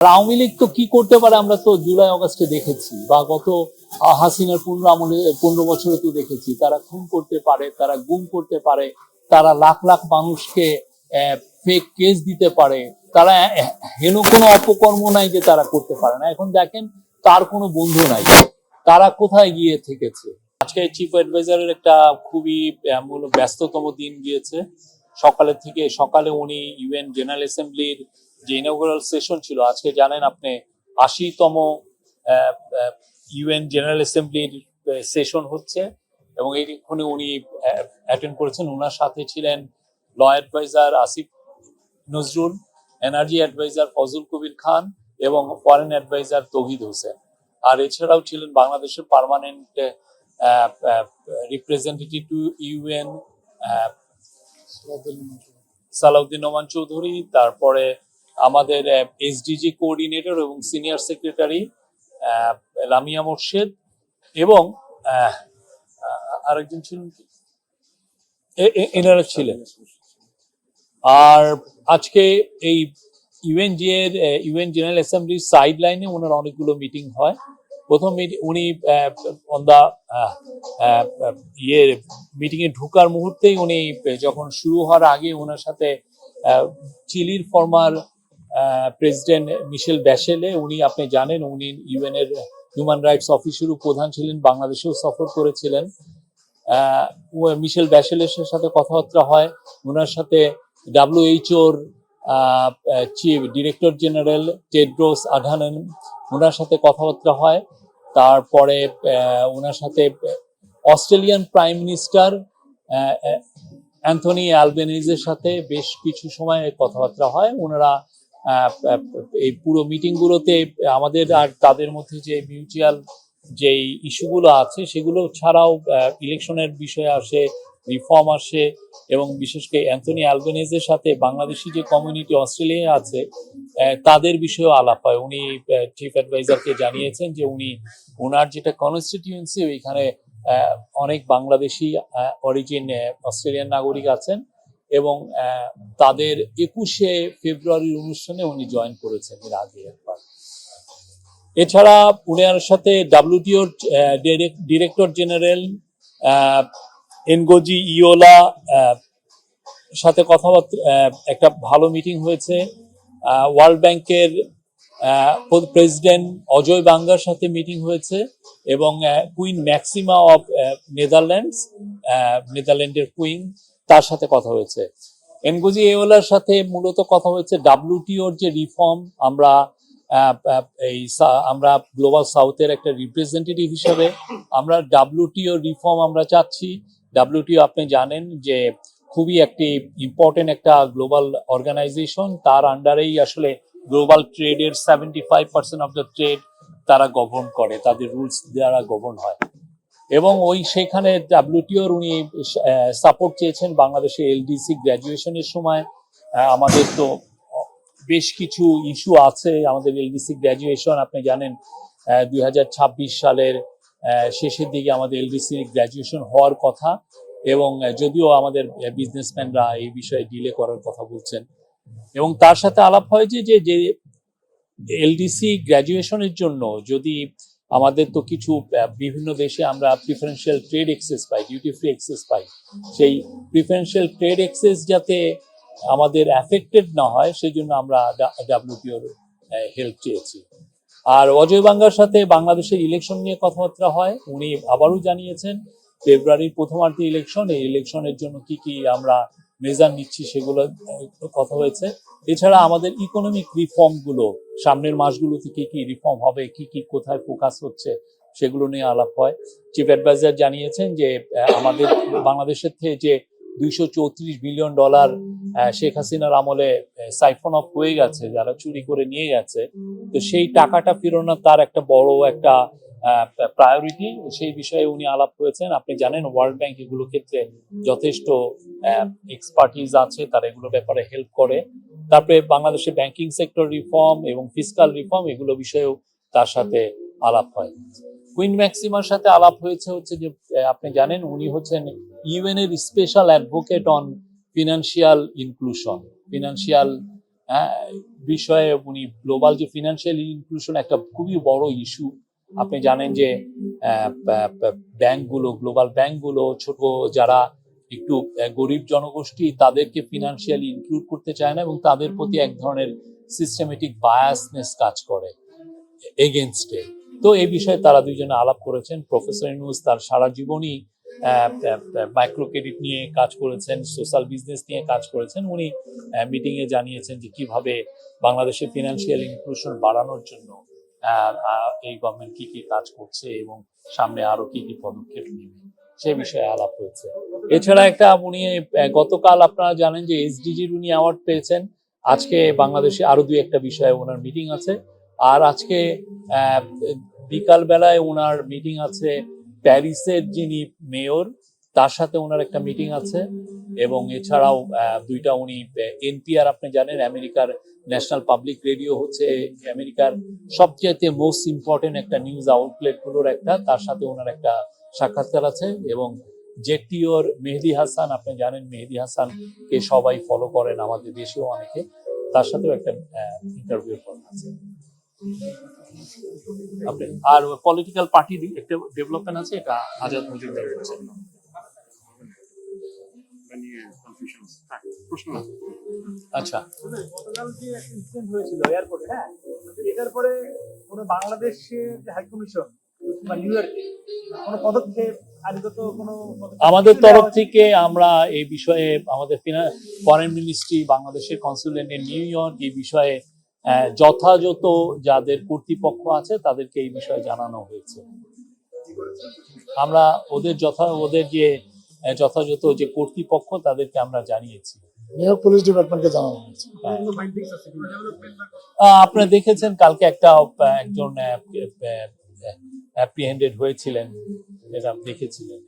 আওয়ামী লীগ তো কি করতে পারে আমরা তো জুলাই অগাস্টে দেখেছি, বা গত হাসিনার 15 বছরে তো দেখেছি। তারা খুন করতে পারে, তারা গুম করতে পারে, তারা লাখ লাখ মানুষকে ফেক কেস দিতে পারে। তারা হেন কোনো অপকর্ম নাই যে তারা করতে পারে না। এখন দেখেন তার কোনো বন্ধু নাই, তারা কোথায় গিয়ে থেকেছে। আজকে চিফ অ্যাডভাইজারের একটা খুবই ব্যস্ততম দিন গিয়েছে। সকালে উনি ইউএন জেনারেল অ্যাসেম্বলির যে ইনঅগ্রাল সেশন ছিল, আজকে জানেন আপনি 80তম ইউএন জেনারেল অ্যাসেম্বলির সেশন হচ্ছে, এবং এইখানে উনি অ্যাটেন্ড করেছেন। ওনার সাথে ছিলেন law adviser Asif Nazrul, energy adviser Fazal Kabir Khan এবং ফরেন অ্যাডভাইজার তৌহিদ হোসেন। আর এছাড়াও ছিলেন বাংলাদেশের permanent representative to UN Salahuddin Noman Chowdhury, তারপরে আমাদের এসডিজি কোঅর্ডিনেটর এবং সিনিয়র সেক্রেটারি লামিয়া মোর্শেদ, এবং আরেকজন ছিলেন, এনারা ছিলেন। আর আজকে এই ইউএন জেনারেল অ্যাসেম্বলির সাইড লাইনে ওনার অনেকগুলো মিটিং হয়। প্রথম উনি মিটিং এ ঢোকার মুহূর্তেই উনি, যখন শুরু হওয়ার আগে ওনার সাথে চিলির ফর্মার প্রেসিডেন্ট মিশেল ব্যাশেলে, উনি আপনি জানেন উনি ইউএন এর হিউম্যান রাইটস অফিসেরও প্রধান ছিলেন, বাংলাদেশেও সফর করেছিলেন। মিশেল ব্যাশেলের সাথে কথাবার্তা হয়। ওনার সাথে WHO-র chief director general Tedros Adhanom, ওনার সাথে কথাবার্তা হয়। তারপরে ওনার সাথে অস্ট্রেলিয়ান প্রাইম মিনিস্টার অ্যান্থনি অ্যালবেনিজের সাথে বেশ কিছু সময় কথাবার্তা হয়। ওনারা এই পুরো মিটিং গুলোতে আমাদের আর তাদের মধ্যে যে মিউচুয়াল যেই ইস্যুগুলো আছে সেগুলো ছাড়াও ইলেকশনের বিষয়ে আসে, রিফর্ম আসে, এবং বিশেষ করে অ্যান্থনি অ্যালবেনিজের সাথে বাংলাদেশি যে কমিউনিটি অস্ট্রেলিয়ায় আছে তাদের বিষয়েও আলাপ হয়। উনি চিফ অ্যাডভাইজারকে জানিয়েছেন যে ওনার যেটা কনস্টিটিউয়েন্সি, ওইখানে অনেক বাংলাদেশি অরিজিন অস্ট্রেলিয়ান নাগরিক আছেন, এবং তাদের 21শে ফেব্রুয়ারির অনুষ্ঠানে উনি জয়েন করেছেন এর আগে একবার। এছাড়া উনার সাথে WTO-র ডিরেক্টর জেনারেল এনগোজি ইয়োলা সাথে কথাবার্তা, একটা ভালো মিটিং হয়েছে। ওয়ার্ল্ড ব্যাংকের প্রেসিডেন্ট অজয় বাঙ্গার সাথে মিটিং হয়েছে, এবং কুইন ম্যাক্সিমা অফ নেদারল্যান্ডের কুইন, তার সাথে কথা হয়েছে। এনগোজি ইয়োলার সাথে মূলত কথা হয়েছে WTO-র যে রিফর্ম, আমরা গ্লোবাল সাউথের একটা রিপ্রেজেন্টেটিভ হিসেবে আমরা WTO রিফর্ম আমরা চাচ্ছি। WTO আপনি জানেন যে খুবই একটি ইম্পর্টেন্ট একটা গ্লোবাল অর্গানাইজেশন, তার আন্ডারেই আসলে গ্লোবাল ট্রেডের 75% অফ দ্য ট্রেড তারা গভর্ন করে, তাদের রুলস দ্বারা গভর্ন হয়। এবং সেখানে WTO-র উনি সাপোর্ট চেয়েছেন বাংলাদেশে LDC গ্র্যাজুয়েশনের সময়। আমাদের তো বেশ কিছু ইস্যু আছে। আমাদের LDC গ্র্যাজুয়েশন আপনি জানেন 2026 সালের শেষের দিকে আমাদের LDC গ্র্যাজুয়েশন হওয়ার কথা, এবং যদিও আমাদের বিজনেসম্যানরা এই বিষয়ে ডিলে করার কথা বলছেন। এবং তার সাথে আলাপ হয় যে LDC গ্র্যাজুয়েশনের জন্য যদি আমাদের তো কিছু বিভিন্ন দেশে আমরা প্রিফারেন্সিয়াল ট্রেড এক্সেস পাই, ডিউটি ফ্রি এক্সেস পাই, সেই প্রিফারেন্সিয়াল ট্রেড এক্সেস যাতে আমাদের অ্যাফেক্টেড না হয় সেই জন্য আমরা WTO-র হেল্প চেয়েছি। আর অজয় বাঙ্গার সাথে বাংলাদেশের ইলেকশন নিয়ে কথাবার্তা হয়। উনি আবারও জানিয়েছেন ফেব্রুয়ারির প্রথমার্ধে ইলেকশন, এই ইলেকশনের জন্য কি কি আমরা মেজার নিচ্ছি সেগুলো কথা হয়েছে। এছাড়া আমাদের ইকোনমিক রিফর্ম গুলো সামনের মাসগুলোতে কি কি রিফর্ম হবে, কি কি কোথায় ফোকাস হচ্ছে সেগুলো নিয়ে আলাপ হয়। চিফ অ্যাডভাইজার জানিয়েছেন যে আমাদের বাংলাদেশের থেকে যে $234 বিলিয়ন শেখ হাসিনার আমলে সাইফন অফ হয়ে গেছে, যারা চুরি করে নিয়ে গেছে, তো সেই টাকাটা ফেরানো তার একটা বড় একটা প্রায়োরিটি। সেই বিষয়ে উনি আলাপ করেছেন। আপনি জানেন ওয়ার্ল্ড ব্যাংক এগুলো ক্ষেত্রে যথেষ্ট এক্সপার্টিজ আছে, তারা এগুলো ব্যাপারে হেল্প করে। তারপরে বাংলাদেশের ব্যাংকিং সেক্টর রিফর্ম এবং ফিসকাল রিফর্ম এগুলো বিষয়েও তার সাথে আলাপ হয়। কুইন ম্যাক্সিমার সাথে আলাপ হচ্ছে যে আপনি জানেন উনি হচ্ছেন ইউএন এর special advocate on financial inclusion, financial বিষয়ে উনি গ্লোবাল যে ফিনান্সিয়াল ইনক্লুশন একটা খুবই বড় ইস্যু। আপনি জানেন যে ব্যাংকগুলো, গ্লোবাল ব্যাংকগুলো ছোট যারা একটু গরিব জনগোষ্ঠী তাদেরকে ফিনান্সিয়ালি ইনক্লুড করতে চায় না এবং তাদের প্রতি এক ধরনের সিস্টেমেটিক বায়াসনেস কাজ করে এগেনস্টে। তো এই বিষয়ে তারা দুইজনে আলাপ করেছেন। প্রফেসর ইউনূস তার সারা জীবনই মাইক্রো ক্রেডিট নিয়ে কাজ করেছেন, সোশ্যাল বিজনেস নিয়ে কাজ করেছেন। উনি মিটিং এ জানিয়েছেন যে কিভাবে বাংলাদেশের ফিনান্সিয়াল ইনক্লুশন বাড়ানোর জন্য এই গভর্নমেন্ট কি কি কাজ করছে এবং সামনে আরো কি কি পদক্ষেপ নেবে সে বিষয়ে আলাপ হয়েছে। এছাড়া একটা উনি গতকাল আপনারা জানেন যে এসডিজির উনি অ্যাওয়ার্ড পেয়েছেন। আজকে বাংলাদেশে আরো দুই একটা বিষয়ে ওনার মিটিং আছে। আর আজকে বিকাল বেলায় ওনার মিটিং আছে প্যারিসের যিনি মেয়র, তার সাথে ওনার একটা মিটিং আছে। এবং এছাড়াও দুইটা উনি এনপিআর, আপনি জানেন আমেরিকার ন্যাশনাল পাবলিক রেডিও হচ্ছে আমেরিকার সবচেয়ে মোস্ট ইম্পর্টেন্ট একটা নিউজ আউটলেট গুলোর একটা, তার সাথে ওনার একটা সাক্ষাৎকার আছে। এবং জেটিওর মেহেদী হাসান, আপনি জানেন মেহেদী হাসান কে সবাই ফলো করেন আমাদের দেশেও অনেকে, তার সাথেও একটা ইন্টারভিউ করা আছে। আর পলিটিক্যাল পার্টির একটা ডেভেলপমেন্ট আছে, এটা আজাদ মজুমদার করছে। আচ্ছা, গতকাল যে ইনসিডেন্ট হয়েছিল এয়ারপোর্টে, হ্যাঁ, এটার পরে কোনো বাংলাদেশের যে হাই কমিশন বা নিউ ইয়র্কে কোনো পদক্ষেপ আইনগত কোনো আমাদের তরফ থেকে আমরা এই বিষয়ে আমাদের ফরেন মিনিস্ট্রি, বাংলাদেশের কনসুলেট ইন নিউ ইয়র্ক এই বিষয়ে যথাযথ যাদের কর্তৃপক্ষ আছে তাদেরকে এই বিষয়ে জানানো হয়েছে। আমরা ওদের যে যথাযথ যে কর্তৃপক্ষ তাদেরকে আমরা জানিয়েছি। নিউ ইয়র্ক পুলিশ ডিপার্টমেন্টকে জানানো হয়েছে। আপনারা দেখেছেন কালকে একজন অ্যাপ্রিহেন্ডেড হয়েছিলেন, এটা দেখেছিলেন।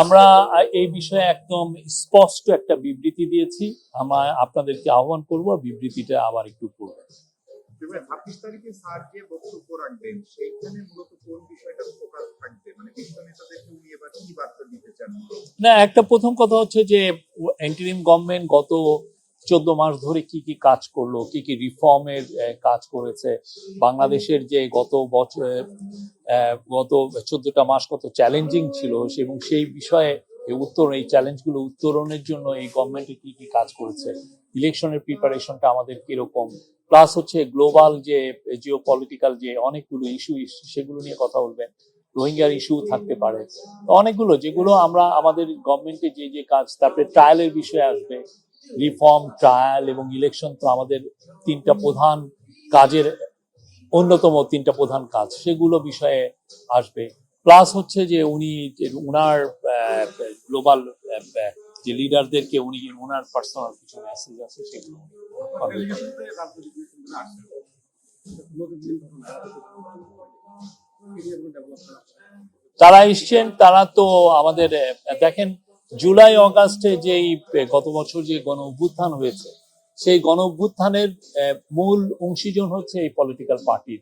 আমরা এই বিষয়ে একদম স্পষ্ট একটা বিবৃতি দিয়েছি। আমরা আপনাদেরকে আহ্বান করব বিবৃতিটা আবার একটু পড়বেন। ২৬ তারিখে স্যার যে বক্তব্য রাখবেন সেইখানে মূলত কোন বিষয়টা ফোকাস থাকবে, মানে বিশ্ব নেতাদেরকে উনি এবার কি বার্তা দিতে চান? না, একটা প্রথম কথা হচ্ছে যে ইন্টারিম গভর্নমেন্ট গত 14 মাস ধরে কি কি কাজ করলো, কি কি রিফর্মের কাজ করেছে, বাংলাদেশের যে গত 14টা মাস কত চ্যালেঞ্জিং ছিল এবং সেই বিষয়ে এই চ্যালেঞ্জগুলো উত্তরণের জন্য এই গভর্নমেন্টে কি কি কাজ করেছে, ইলেকশনের প্রিপারেশনটা আমাদের কিরকম, প্লাস হচ্ছে গ্লোবাল যে জিও পলিটিক্যাল যে অনেকগুলো ইস্যু সেগুলো নিয়ে কথা বলবেন। রোহিঙ্গার ইস্যু থাকতে পারে, অনেকগুলো যেগুলো আমরা আমাদের গভর্নমেন্টে যে যে কাজ, তারপরে ট্রায়ালের বিষয়ে আসবে, রিফর্ম, ট্রায়াল এবং ইলেকশন তো আমাদের তিনটা প্রধান কাজের অন্যতম তিনটা প্রধান কাজ, সেগুলো বিষয়ে আসবে। প্লাস হচ্ছে যে উনি উনার গ্লোবাল যে লিডারদেরকে উনি ওনার পার্সোনাল কিছু মেসেজ আছে সেগুলো তারা এসছেন। তারা তো আমাদের দেখেন জুলাই অগাস্টে যেই গত বছর যে গণ অভ্যুত্থান হয়েছে, সেই গণ অভ্যুত্থানের মূল অংশীজন হচ্ছে এই পলিটিক্যাল পার্টির।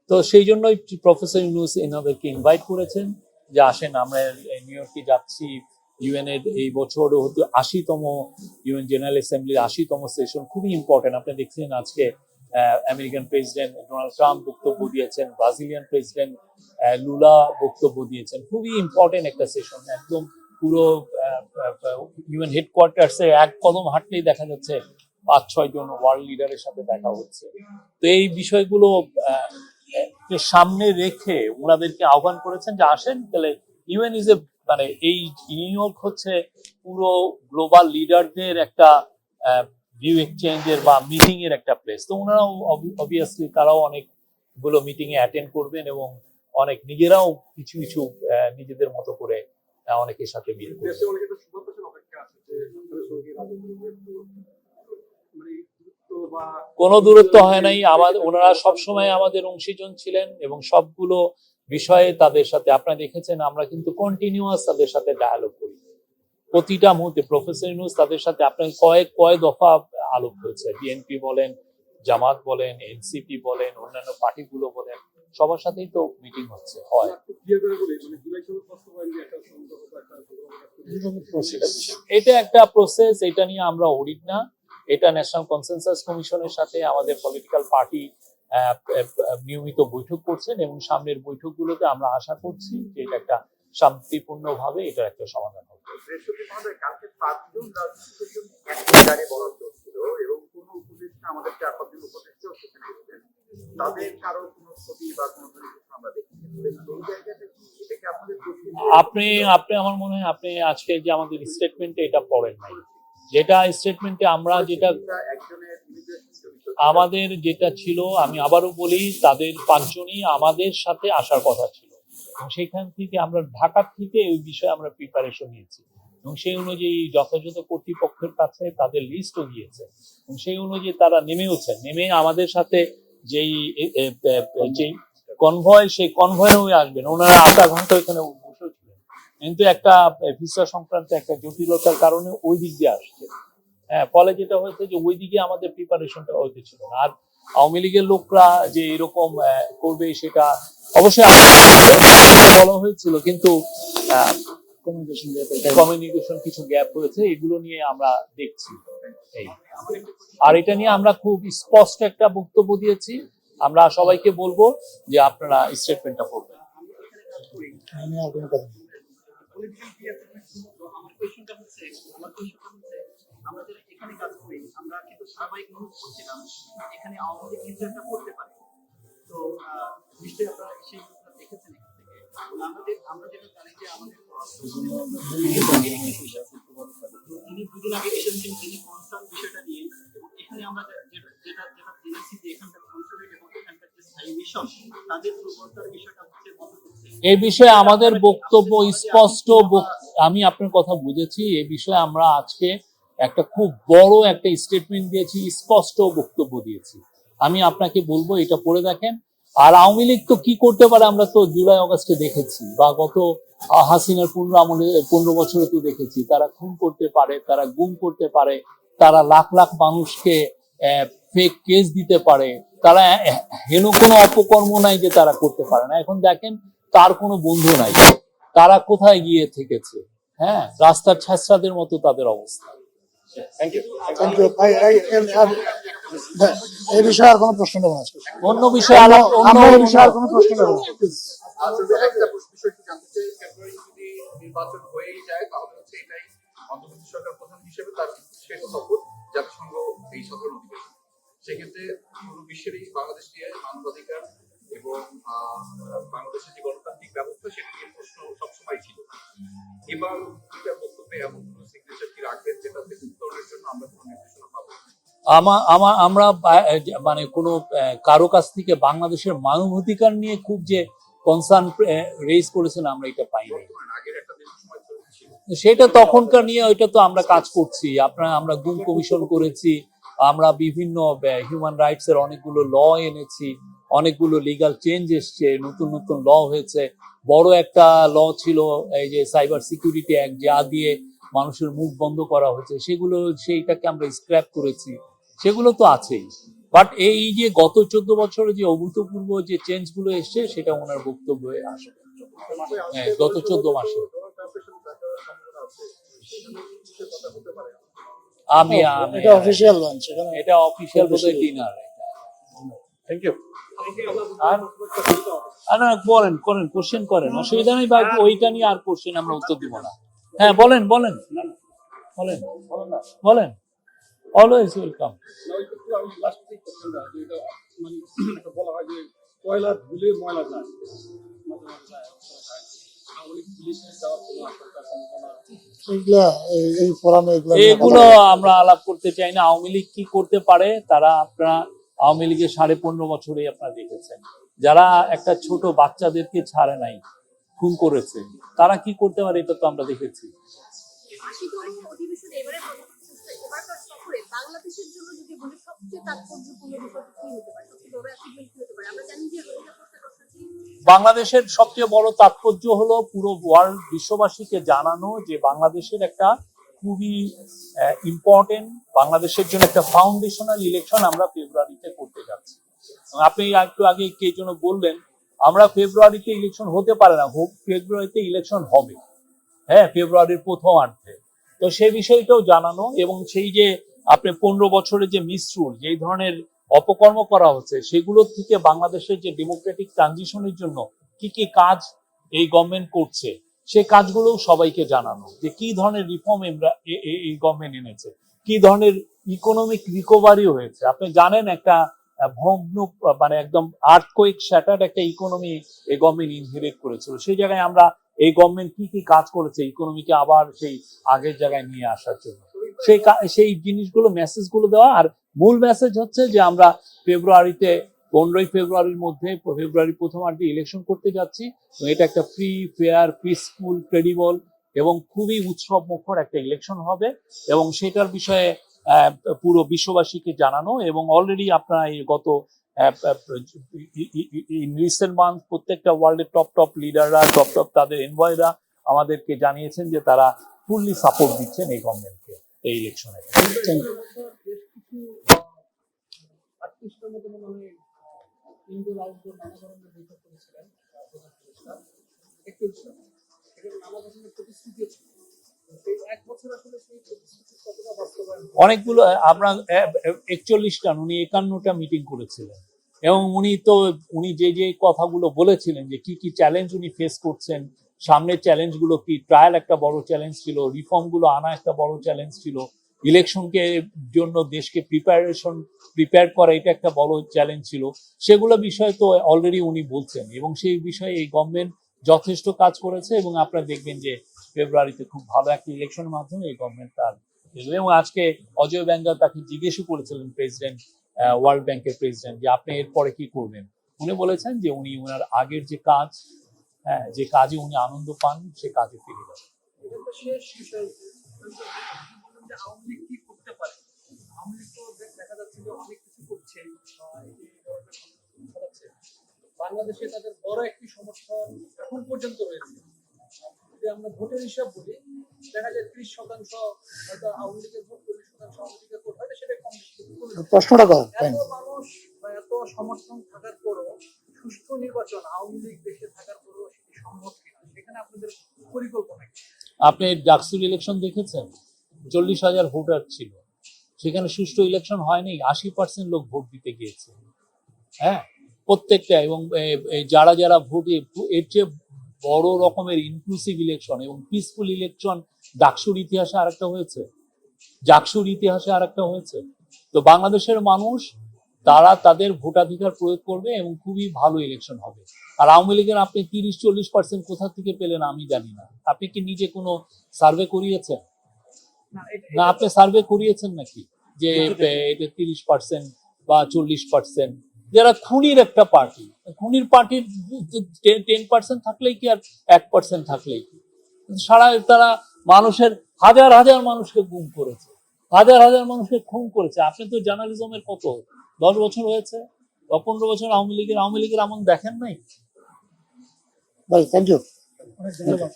তো সেই জন্যই প্রফেসর ইউনূস এনাদেরকে ইনভাইট করেছেন যে আসেন, আমরা নিউ ইয়র্কে যাচ্ছি। ইউএন এর এই বছর হতো 80তম ইউএন জেনারেল অ্যাসেম্বলির 80তম সেশন, খুবই ইম্পর্টেন্ট। আপনি দেখছেন আজকে আমেরিকান প্রেসিডেন্ট ডোনাল্ড ট্রাম্প বক্তব্য দিয়েছেন, ব্রাজিলিয়ান প্রেসিডেন্ট লুলা বক্তব্য দিয়েছেন। খুবই ইম্পর্টেন্ট একটা সেশন। একদম পুরো ইউএন হেডকোয়ার্টার্সে এক কদম হাঁটলেই দেখা যাচ্ছে 5-6 জন ওয়ার্ল্ড লিডারের সাথে দেখা হচ্ছে। তো এই বিষয়গুলো সামনে রেখে ওনাদেরকে আহ্বান করেছেন যে আসেন, তাহলে ইউএন ইজ এ মানে এই নিউ ইয়র্ক হচ্ছে পুরো গ্লোবাল লিডারদের একটা ভিউ এক্সচেঞ্জের বা মিটিং এর একটা প্লেস। তো ওনারাও অবভিয়াসলি তারাও অনেকগুলো মিটিং এ অ্যাটেন্ড করবেন এবং অনেক নিজেরাও কিছু কিছু নিজেদের মতো করে অনেকের সাথে মিল করবেন। কোনো দূরত্ব হয় নাই। ওনারা সবসময় আমাদের অংশীজন ছিলেন এবং সবগুলো বিষয়ে তাদের সাথে আপনারা দেখেছেন আমরা কিন্তু কন্টিনিউয়াস তাদের সাথে ডায়ালগ করি প্রতিটা মুহূর্তে। প্রফেসর ইউনূস তাদের সাথে আপনার কয়েক দফা আলাপ হয়েছে, বিএনপি বলেন, জামাত বলেন, এনসিপি বলেন, অন্যান্য পার্টিগুলো বলেন, সবার সাথেই তো মিটিং হচ্ছে হয়। এটা একটা প্রসেস, এটা নিয়ে আমরা অডিট না, এটা ন্যাশনাল কনসেনসাস কমিশনের সাথে আমাদের পলিটিক্যাল পার্টি নিয়মিত বৈঠক করছেন এবং সামনের বৈঠকগুলোতে আমরা আশা করছি যে এটা একটা শান্তিপূর্ণভাবে এটার একটা সমাধান হবে। কালকে 5 জন রাজনীতিকের জন্য একটা গাড়ি বরাদ্দ ছিল এবং কোনো উপদেষ্টা আমাদের 4-5 জন উপদেষ্টাও সেখানে এসেছেন, তাদের কারো কোনো ক্ষতি বা কোনো ধরনের কিছু আমরা দেখিনি। এই জায়গাটা কি এটাকে আপনাদের আপনি আপনি আমার মনে হয় আপনি আজকে যে আমাদের স্টেটমেন্টে এটা পড়েন নাই, যেটা স্টেটমেন্টে আমরা যেটা একজনের ইমিগ্রেশন জড়িত আমাদের যেটা ছিল, আমি আবারও বলি, তাদের 5 জনই আমাদের সাথে আসার কথা ছিল এবং সেখান থেকে আমরা ঢাকা থেকে ওই বিষয়ে আমরা প্রিপারেশন নিয়েছি এবং সেই অনুযায়ী যথাযথ কর্তৃপক্ষের কাছে তাদের লিস্টও গিয়েছে এবং সেই অনুযায়ী তারা নেমে আমাদের সাথে যেই যেই কনভয়, সেই কনভয়ে আসবেন। ওনারা 8 ঘন্টা ওখানে বসেছিলেন, কিন্তু একটা ভিসা সংক্রান্ত একটা জটিলতার কারণে ওই দিক দিয়ে আসছে। হ্যাঁ, ফলে যেটা হয়েছে যে ওই দিকে আমাদের প্রিপারেশনটা হইতে ছিল না। আর আওয়ামী লীগের লোকরা যে এরকম করবে সেটা অবশ্যই বলা হয়েছিল, কিন্তু কমিউনিকেশন কিছু গ্যাপ হয়েছে, এগুলো নিয়ে আমরা দেখছি। এই আর এটা নিয়ে আমরা খুব স্পষ্ট একটা বক্তব্য দিয়েছি, আমরা সবাইকে বলবো যে আপনারা স্টেটমেন্টটা পড়বেন। আমি আর কোনো কথা নেই। আমরা যারা এখানে কাজ করি, আমরা কিন্তু ধারাবাহিক অনুরোধ করছিলাম এখানে আওয়ামী লীগ কিছু একটা করতে পারে। তো নিশ্চয়ই আপনারা সেই দেখেছেন এখান থেকে। আমরা যেটা জানি যে আমাদের তিনি দুদিন আগে এসেছেন, তিনি কনসার্ন বিষয়টা নিয়ে, এবং এখানে আমরা যেটা জেনেছি যে এখানকার কনসুলেট এবং এখানকার যে স্থায়ী মিশন তাদের দুর্বলতার বিষয়টা হচ্ছে বন্ধ করতে। এই বিষয়ে আমাদের বক্তব্য স্পষ্ট। আমি আপনার কথা বুঝেছি। এই বিষয়ে আমরা আজকে একটা খুব বড় একটা স্টেটমেন্ট দিয়েছি, স্পষ্ট বক্তব্য দিয়েছি। আমি আপনাকে বলবো এটা পড়ে দেখেন। আর আওয়ামী লীগ তো কি করতে পারে আমরা তো জুলাই আগস্টে দেখেছি, বা গত হাসিনার 15 বছরে তো দেখেছি। তারা খুন করতে পারে, তারা গুম করতে পারে, তারা লাখ লাখ মানুষকে ফেক কেস দিতে পারে, তারা হেন কোনো অপকর্ম নাই যে তারা করতে পারে না। এখন দেখেন তার কোনো বন্ধু নাই, তারা কোথায় গিয়ে থেকেছে। হ্যাঁ, রাস্তার ছ্যাঁচড়াদের মতো তাদের অবস্থা। থ্যাংক ইউ ভাই। এই বিষয়ে আর কোনো প্রশ্ন নেব না। অন্য বিষয়ে আমরা এই বিষয়ে আর কোনো প্রশ্ন নেব না। আসলে একটা বিষয় একটু জানতে চাই, ফেব্রুয়ারি যদি নির্বাচন হয়েই যায় তাহলে হচ্ছে এটাই অন্তর্বর্তী সরকার প্রধান হিসেবে তার শেষ সফর জাতিসংঘ এই সাধারণ অধিবেশন। সেক্ষেত্রে পুরো বিশ্বের এই বাংলাদেশ নিয়ে মানবাধিকার এবং বাংলাদেশের যে গণতান্ত্রিক ব্যবস্থা সেটা নিয়ে প্রশ্ন সবসময় ছিল। এবার বক্তব্যে এমন কোন সিগনেচার কি রাখবেন যেটাতে উত্তরের জন্য আমরা কোনো নির্দেশনা পাবো? আমরা মানে কোনো কারো কাছ থেকে বাংলাদেশের মানবাধিকার নিয়ে খুব যে কনসার্ন রেজ করেছেন আমরা এটা পাইনি। সেটা তখনকার নিয়ে ওইটা তো আমরা কাজ করছি। আমরা গুম কমিশন করেছি, আমরা বিভিন্ন হিউম্যান রাইটস এর অনেকগুলো ল এনেছি, অনেকগুলো লিগাল চেঞ্জ এসছে, নতুন নতুন ল হয়েছে। বড় একটা ল ছিল এই যে সাইবার সিকিউরিটি অ্যাক্ট, যা দিয়ে মানুষের মুখ বন্ধ করা হয়েছে, সেইটাকে আমরা স্ক্র্যাপ করেছি। সেগুলো তো আছেই, বাট এই যে গত 14 বছরে যে অভূতপূর্ব যে চেঞ্জ গুলো এসছে সেটা ওনার বক্তব্যে আসবে। হ্যাঁ, গত 14 মাসে এটা অফিশিয়াল লঞ্চ, এটা অফিশিয়াল বোধহয় ডিনার। Thank you. না, করেন কোশ্চেন করেন, অসুবিধা নেই ভাই। ওইটা নিয়ে আর কোশ্চেন আমরা উত্তর দিব না। হ্যাঁ, বলেন অলওয়েজ ওয়েলকাম। বলা হয় যে কয়লা ধুলে ময়লা যায়, এগুলো আমরা আলাপ করতে চাই না। আওয়ামী লীগ কি করতে পারে, তারা আপনারা আওয়ামী লীগের 15.5 বছরে আপনারা দেখেছেন, যারা একটা ছোট বাচ্চাদেরকে ছাড়ে নাই, খুন করেছে, তারা কি করতে পারে এটা তো আমরা দেখেছি। বাংলাদেশের জন্য যদি বলি সবচেয়ে তাৎপর্যপূর্ণ বিষয়টা কি হতে পারে, সবচেয়ে বড় অ্যাচিভমেন্ট কি হতে পারে? আমরা জানি যে বাংলাদেশের সবচেয়ে বড় তাৎপর্য হলো পুরো ওয়ার্ল্ড বিশ্ববাসীকে জানানো যে বাংলাদেশের একটা খুবই ইম্পর্টেন্ট, বাংলাদেশের জন্য একটা ফাউন্ডেশনাল ইলেকশন আমরা ফেব্রুয়ারিতে করতে যাচ্ছি। আপনি একটু আগে কে যেন বললেন আমরা ফেব্রুয়ারিতে ইলেকশন হতে পারে না, ফেব্রুয়ারিতে ইলেকশন হবে, হ্যাঁ, ফেব্রুয়ারির প্রথমার্ধে। তো সেই বিষয়টাও জানানো, এবং সেই যে আপনি 15 বছরের যে মিসরুল, যেই ধরনের অপকর্ম করা হচ্ছে, সেগুলো থেকে বাংলাদেশের যে ডেমোক্রেটিক ট্রানজিশনের জন্য কি কি কাজ এই গভর্নমেন্ট করছে, সেই কাজগুলো সবাইকে জানানো, যে কি ধরনের রিফর্ম এই গভর্নমেন্ট এনেছে, কি ধরনের ইকোনমিক রিকভারি হয়েছে। আপনি জানেন একটা ভগ্ন, মানে একদম আর্থকোয়েক শ্যাটার্ড একটা ইকোনমি এই গভর্নমেন্ট ইনহেরিট করেছিল। সেই জায়গায় আমরা এই গভর্নমেন্ট কি কি কাজ করেছে ইকোনমিকে আবার সেই আগের জায়গায় নিয়ে আসার জন্য, সেই জিনিসগুলো, মেসেজগুলো দেওয়া। আর মূল মেসেজ হচ্ছে যে আমরা ফেব্রুয়ারিতে 15 ফেব্রুয়ারির মধ্যে, ফেব্রুয়ারি প্রথমার্ধে ইলেকশন করতে যাচ্ছি। এটা একটা ফ্রি, ফেয়ার, পিসফুল, ক্রেডিবল এবং খুবই উৎসব মুখর একটা ইলেকশন হবে, এবং সেটার বিষয়ে পুরো বিশ্ববাসীকে জানানো। এবং অলরেডি আপনারা এই গত রিসেন্ট মান্থ প্রত্যেকটা ওয়ার্ল্ডের টপ লিডাররা, টপ তাদের এনভয়রা আমাদেরকে জানিয়েছেন যে তারা ফুললি সাপোর্ট দিচ্ছেন এই গভর্নমেন্টকে এই ইলেকশনে। বেশ কিছু 38টার মতো মনে হয় ইনডোর আউটডোর নানা ধরনের বৈঠক করেছিলেন প্রধান উপদেষ্টা। একটু এখানে নানা ধরনের প্রতিশ্রুতি ছিল। এই এক বছর আসলে সেই প্রতিশ্রুতি কতটা বাস্তবায়ন হলো? অনেকগুলো, আমরা 41টা, উনি 51টা মিটিং করেছিলেন, এবং উনি যে কথাগুলো বলেছিলেন, যে কি কি চ্যালেঞ্জ উনি ফেস করছেন, সামনের চ্যালেঞ্জগুলো কি, ট্রায়াল একটা বড় চ্যালেঞ্জ ছিল, রিফর্মগুলো আনা একটা বড় চ্যালেঞ্জ ছিল, ইলেকশনকে জন্য দেশকে প্রিপেয়ার করা এটা একটা বড় চ্যালেঞ্জ ছিল, সেগুলো বিষয়ে তো অলরেডি উনি বলছেন, এবং সেই বিষয়ে এই গভর্নমেন্ট যথেষ্ট কাজ করেছে। এবং আপনারা দেখবেন যে ফেব্রুয়ারিতে খুব ভালো একটা ইলেকশনের মাধ্যমে এই গভর্নমেন্ট তার, এবং আজকে অজয় ব্যাঙ্গাল তাকে জিজ্ঞেসও করেছিলেন প্রেসিডেন্ট, ওয়ার্ল্ড ব্যাংকের প্রেসিডেন্ট, যে আপনি এরপরে কি করবেন। উনি বলেছেন যে উনি ওনার আগের যে কাজ, হ্যাঁ, যে কাজে উনি আনন্দ পান, সে কাজে ফিরে যাবেন। এটা তো শেষ বিষয়। যে আওয়ামী লীগ কি করতে পারে? আওয়ামী লীগ তো দেখা যাচ্ছে যে অনেক কিছু করছে, বাংলাদেশে তাদের বড় একটি সমর্থন এখন পর্যন্ত রয়েছে। যদি আমরা ভোটের হিসাব বলি, দেখা যায় 30% হয়তো আওয়ামী লীগের ভোট, 40% আওয়ামী লীগের ভোট, হয়তো সেটা কম বেশি। প্রশ্নটা কর। এত মানুষ বা এত সমর্থন থাকার পরও সুষ্ঠু নির্বাচন আওয়ামী লীগ দেশে থাকার পরও সেটি সম্ভব কিনা, সেখানে আপনাদের পরিকল্পনা কি? আপনি ডাকসুর ইলেকশন দেখেছেন, 40,000 ভোটার ছিল, সেখানে সুষ্ঠু ইলেকশন হয়নি, 80% লোক ভোট দিতে গিয়েছে, হ্যাঁ, প্রত্যেকটা। এবং যারা ভোটে, এর চেয়ে বড় রকমের ইনক্লুসিভ ইলেকশন এবং পিসফুল ইলেকশন ডাকসুর ইতিহাসে আরেকটা হয়েছে, জাকসুর ইতিহাসে আরেকটা হয়েছে। তো বাংলাদেশের মানুষ, তারা তাদের ভোটাধিকার প্রয়োগ করবে এবং খুবই ভালো ইলেকশন হবে। আর আওয়ামী লীগের আপনি 30-40% কোথা থেকে পেলেন আমি জানি না। আপনি কি নিজে কোনো সার্ভে করিয়েছেন? না, আপনি সার্ভে করিয়েছেন নাকি যে এটা 30% বা 40%? যারা খুনির একটা পার্টি, খুনির পার্টির 10% থাকলেই কি আর 1% থাকলেই কি, তারা মানুষের হাজার হাজার মানুষকে গুম করেছে, হাজার হাজার মানুষকে খুন করেছে। আপনি তো জার্নালিজমের কত 10 বছর হয়েছে বা 15 বছর আওয়ামী লীগের আমল দেখেন নাই? ভাই থ্যাংক ইউ। অনেক ধন্যবাদ।